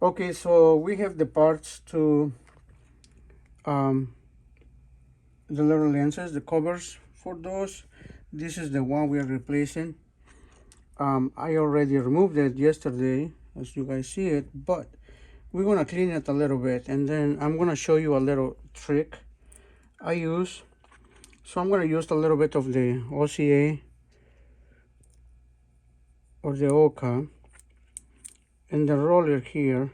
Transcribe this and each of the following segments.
Okay, so we have the parts to um, the little lenses, the covers for those. This is the one we are replacing. I already removed it yesterday, as you guys see it, but we're gonna clean it a little bit, and then I'm gonna show you a little trick I use. So I'm gonna use a little bit of the OCA or the Oka and the roller here.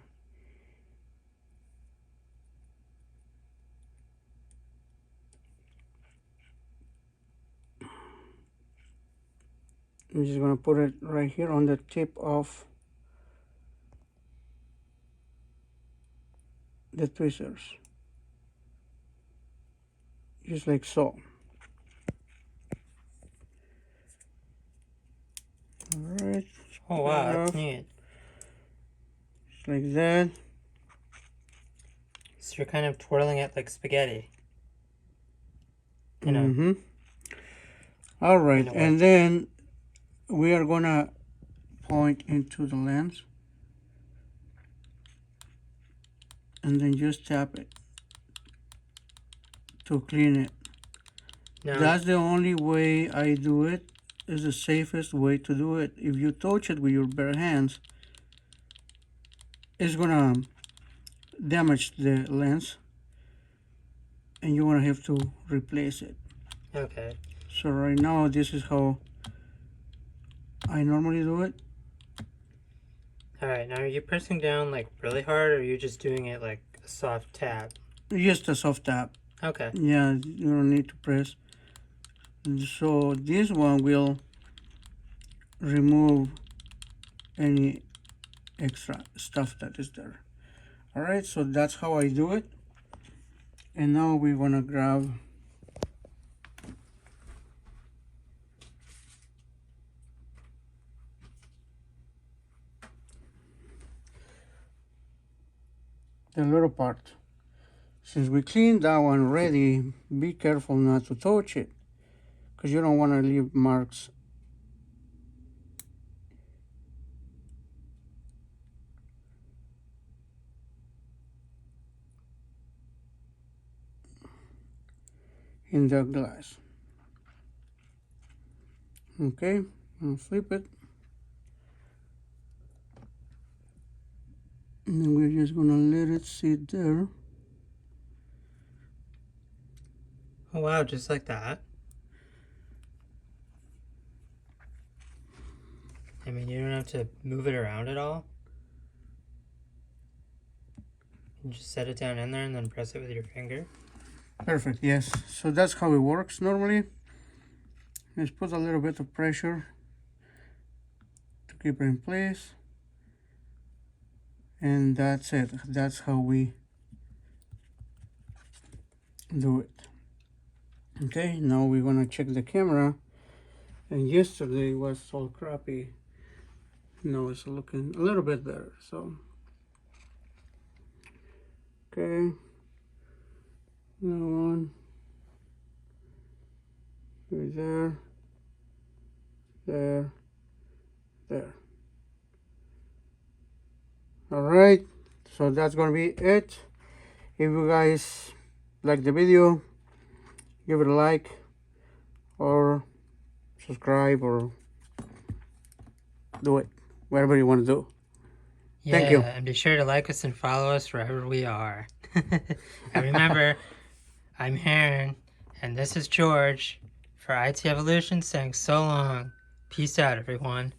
I'm just gonna put it right here on the tip of the tweezers, just like so. All right. Oh wow, that's neat. Just like that. So you're kind of twirling it like spaghetti. You know. Mm-hmm. All right, and then we are gonna point into the lens and then just tap it to clean it. No. That's the only way I do it. Is the safest way to do it. If you touch it with your bare hands, it's gonna damage the lens and you're gonna have to replace it. Okay. So right now this is how I normally do it. Alright, now are you pressing down like really hard, or are you just doing it like a soft tap? Just a soft tap. Okay. Yeah, you don't need to press. So this one will remove any extra stuff that is there. Alright, so that's how I do it. And now we're gonna grab the little part. Since we cleaned that one already, be careful not to touch it, because you don't want to leave marks. In the glass. Okay, I'll flip it. And then we're just gonna let it sit there. Oh wow, just like that. I mean, you don't have to move it around at all. You just set it down in there and then press it with your finger. Perfect, yes. So that's how it works normally. Just put a little bit of pressure to keep it in place. And that's it. That's how we do it. Okay, now we're gonna check the camera. And yesterday was all crappy. Now it's looking a little bit better. So, okay. Now on. Right there. There. There. Alright, so that's gonna be it. If you guys like the video, give it a like or subscribe or do it, whatever you want to do. Yeah, thank you. And be sure to like us and follow us wherever we are. And remember, I'm Heron, and this is George for IT Evolution saying so long. Peace out, everyone.